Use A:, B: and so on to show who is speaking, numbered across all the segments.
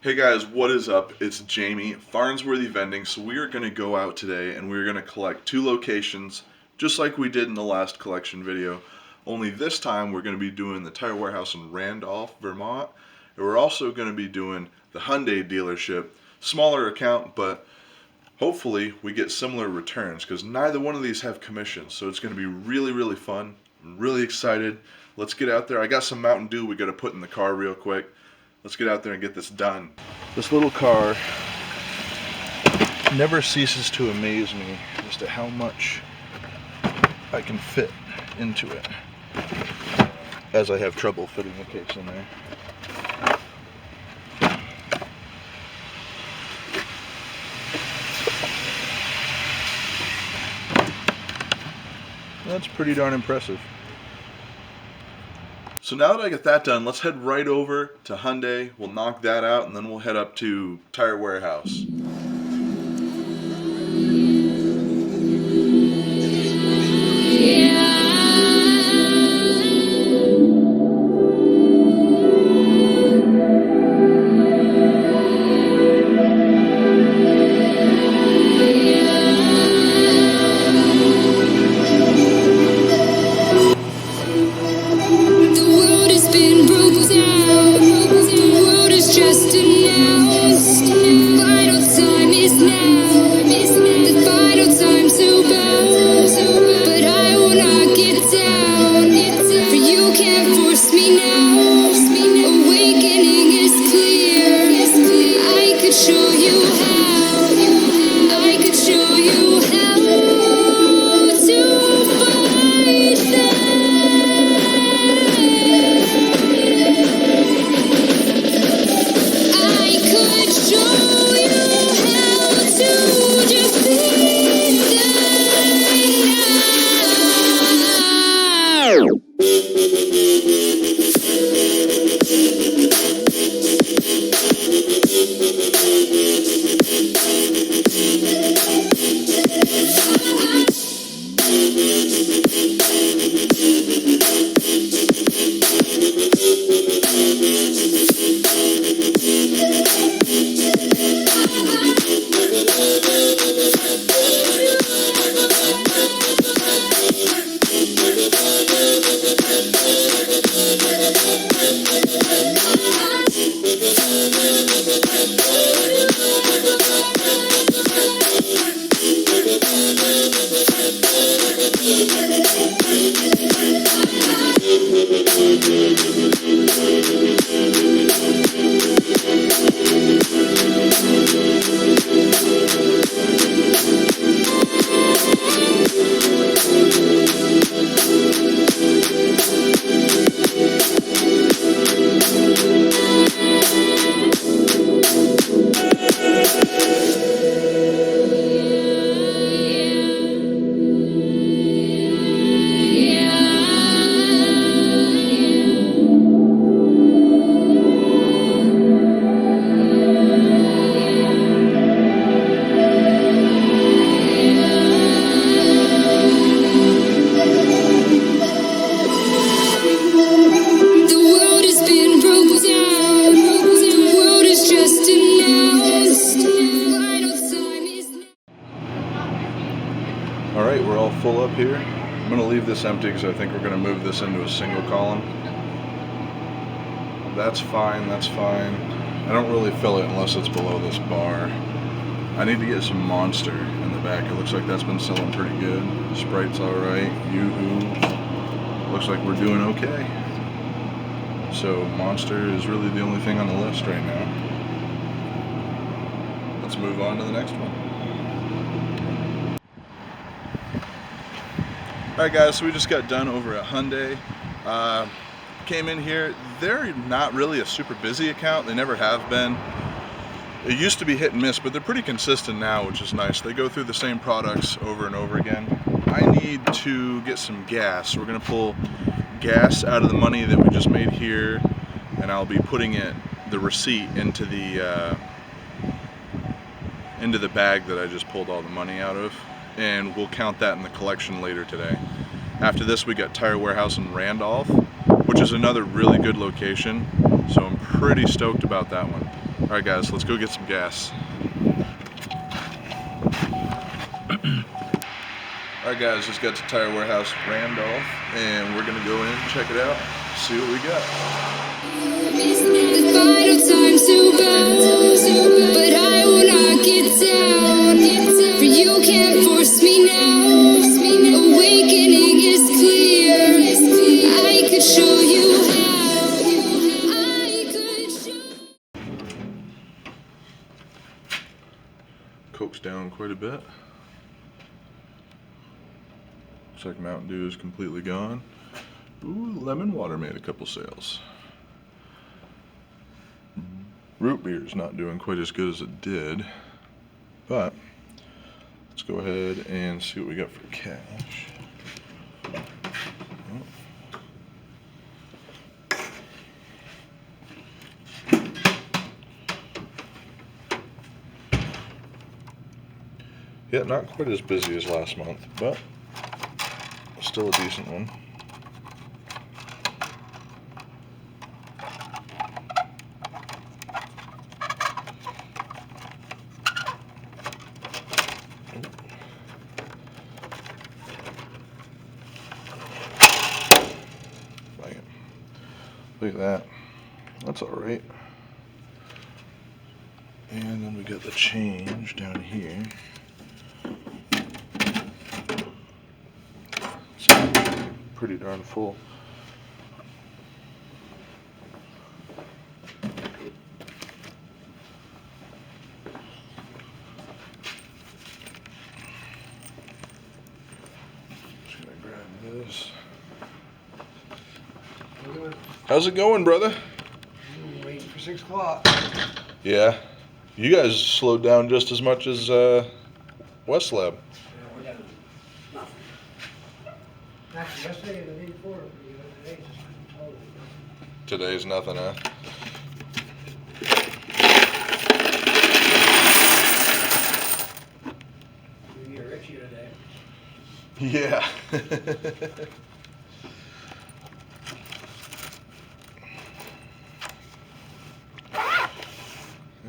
A: Hey guys, what is up? It's Jamie, Farnsworthy Vending. So we are going to go out today and we're going to collect two locations, just like we did in the last collection video. Only this time we're going to be doing the tire warehouse in Randolph, Vermont. And we're also going to be doing the Hyundai dealership. Smaller account, but hopefully we get similar returns because neither one of these have commissions. So it's going to be really fun. I'm really excited. Let's get out there. I got some Mountain Dew we got to put in the car real quick. Let's get out there and get this done. This little car never ceases to amaze me as to how much I can fit into it, as I have trouble fitting the case in there. That's pretty darn impressive. So now that I get that done, let's head right over to Hyundai. We'll knock that out and then we'll head up to Tire Warehouse. Alright, we're all full up here. I'm going to leave this empty because I think we're going to move this into a single column. That's fine, that's fine. I don't really fill it unless it's below this bar. I need to get some Monster in the back. It looks like that's been selling pretty good. Sprite's alright. Yoo-hoo. Looks like we're doing okay. So Monster is really the only thing on the list right now. Let's move on to the next one. Alright guys, so we just got done over at Hyundai. Came in here. They're not really a super busy account. They never have been. It used to be hit and miss, but they're pretty consistent now, which is nice. They go through the same products over and over again. I need to get some gas. So we're going to pull gas out of the money that we just made here, and I'll be putting the receipt into the bag that I just pulled all the money out of. And we'll count that in the collection later today. After this, we got Tire Warehouse in Randolph, which is another really good location, so I'm pretty stoked about that one. Alright guys, let's go get some gas. Alright guys, just got to Tire Warehouse Randolph, and we're gonna go in, check it out, see what we got.
B: The final time to go, but I will not get down, for you can't force me now. Awakening is clear, I could show you how, I could show.
A: Coke's down quite a bit. Looks like Mountain Dew is completely gone. Ooh, lemon water made a couple sales. Root beer's not doing quite as good as it did, but let's go ahead and see what we got for cash. Yeah, not quite as busy as last month, but still a decent one. Look at that. That's alright. And then we got the change down here. It's pretty darn full. Just gonna grab this. How's it going, brother?
C: Waiting for 6 o'clock.
A: Yeah. You guys slowed down just as much as West Lab.
C: Yeah, we got nothing. Actually, yesterday and the day before, today just totally nothing.
A: Today's nothing, huh?
C: We get rich here today.
A: Yeah.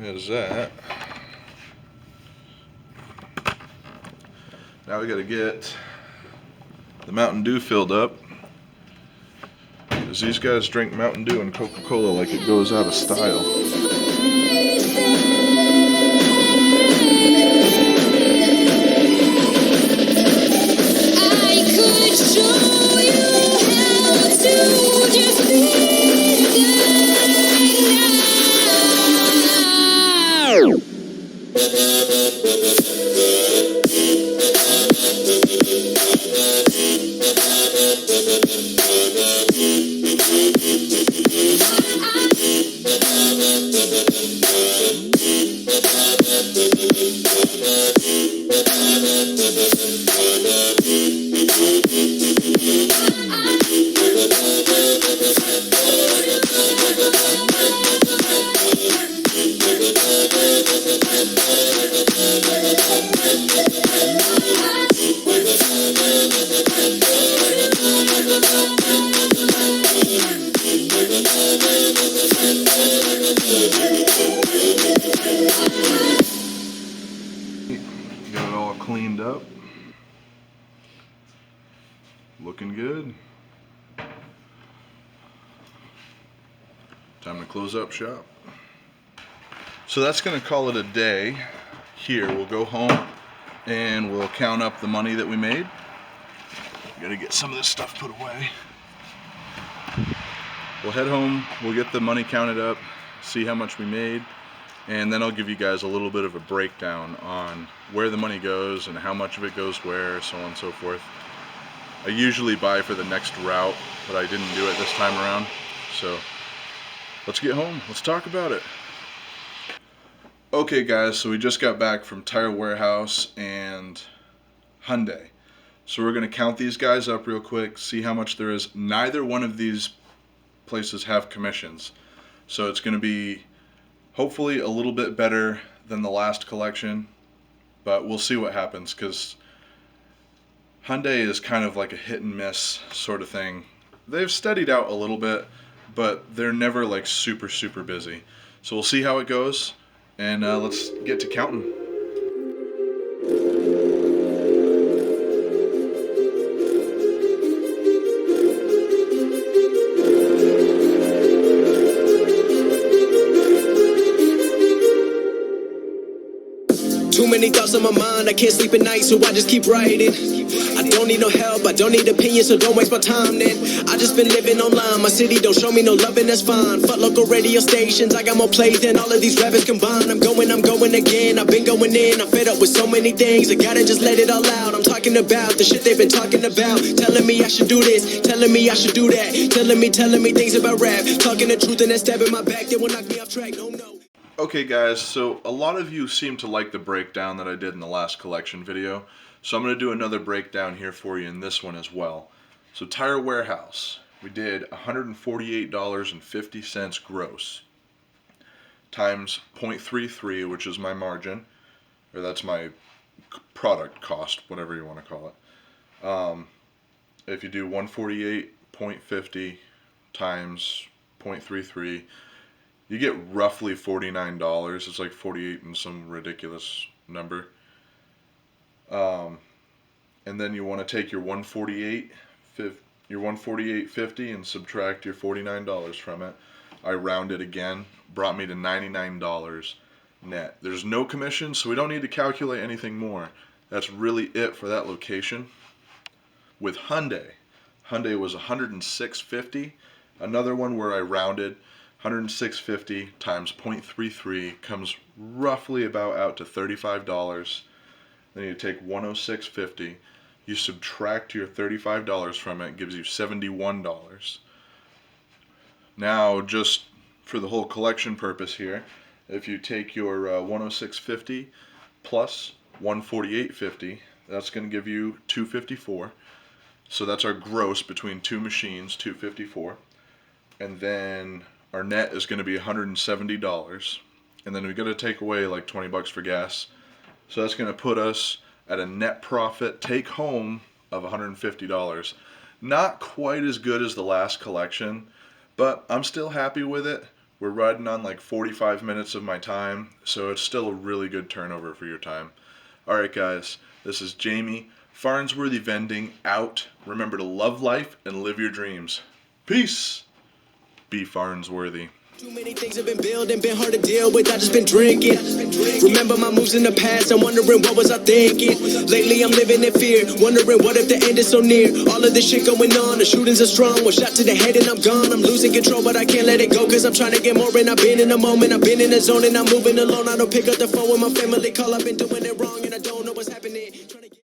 A: There's that. Now we gotta get the Mountain Dew filled up, because these guys drink Mountain Dew and Coca-Cola like it goes out of style.
B: I could show you how to just be now.
A: Got it all cleaned up. Looking good. Time to close up shop. So that's gonna call it a day here. We'll go home and we'll count up the money that we made. Gotta get some of this stuff put away. We'll head home, we'll get the money counted up, see how much we made, and then I'll give you guys a little bit of a breakdown on where the money goes and how much of it goes where, so on and so forth. I usually buy for the next route, but I didn't do it this time around. So let's get home, let's talk about it. Okay guys, so we just got back from Tire Warehouse and Hyundai. So we're gonna count these guys up real quick, see how much there is. Neither one of these places have commissions. So it's gonna be hopefully a little bit better than the last collection, but we'll see what happens, because Hyundai is kind of like a hit and miss sort of thing. They've steadied out a little bit, but they're never like super busy. So we'll see how it goes, and let's get to counting.
D: Too many thoughts on my mind, I can't sleep at night, so I just keep writing. I don't need no help, I don't need opinions, so don't waste my time then. I just been living online, my city don't show me no love, and that's fine. Fuck local radio stations, I got more plays than all of these rappers combined. I'm going again, I've been going in, I'm fed up with so many things, I gotta just let it all out. I'm talking about the shit they've been talking about, telling me I should do this, telling me I should do that, telling me things about rap, talking the truth and then stabbing my back, they will knock me off track, no.
A: Okay guys, so a lot of you seem to like the breakdown that I did in the last collection video, so I'm going to do another breakdown here for you in this one as well. So Tire Warehouse, we did $148.50 gross, times 0.33, which is my margin, or that's my product cost, whatever you want to call it. If you do 148.50 times 0.33, you get roughly $49. It's like 48 and some ridiculous number. And then you want to take your 148.50 and subtract your $49 from it. I rounded again, brought me to $99 net. There's no commission, so we don't need to calculate anything more. That's really it for that location. With Hyundai was $106.50. Another one where I rounded. $106.50 times 0.33 comes roughly about out to $35. Then you take $106.50, you subtract your $35 from it, gives you $71. Now, just for the whole collection purpose here, if you take your $106.50 plus $148.50, that's going to give you $254. So that's our gross between two machines, $254. And then our net is going to be $170, and then we got to take away like 20 bucks for gas, so that's going to put us at a net profit take home of $150. Not quite as good as the last collection, but I'm still happy with it. We're riding on like 45 minutes of my time, so it's still a really good turnover for your time. Alright guys, this is Jamie, Farnsworthy Vending, out. Remember to love life and live your dreams. Peace! Be Farnsworthy.
D: Too many things have been building, been hard to deal with, I just been drinking. Remember my moves in the past, I'm wondering what was I thinking. Lately I'm living in fear, wondering what if the end is so near. All of this shit going on, the shootings are strong, one shot to the head and I'm gone. I'm losing control but I can't let it go, cause I'm trying to get more, and I've been in the moment, I've been in the zone, and I'm moving alone. I don't pick up the phone when my family call, I've been doing it wrong and I don't know what's happening.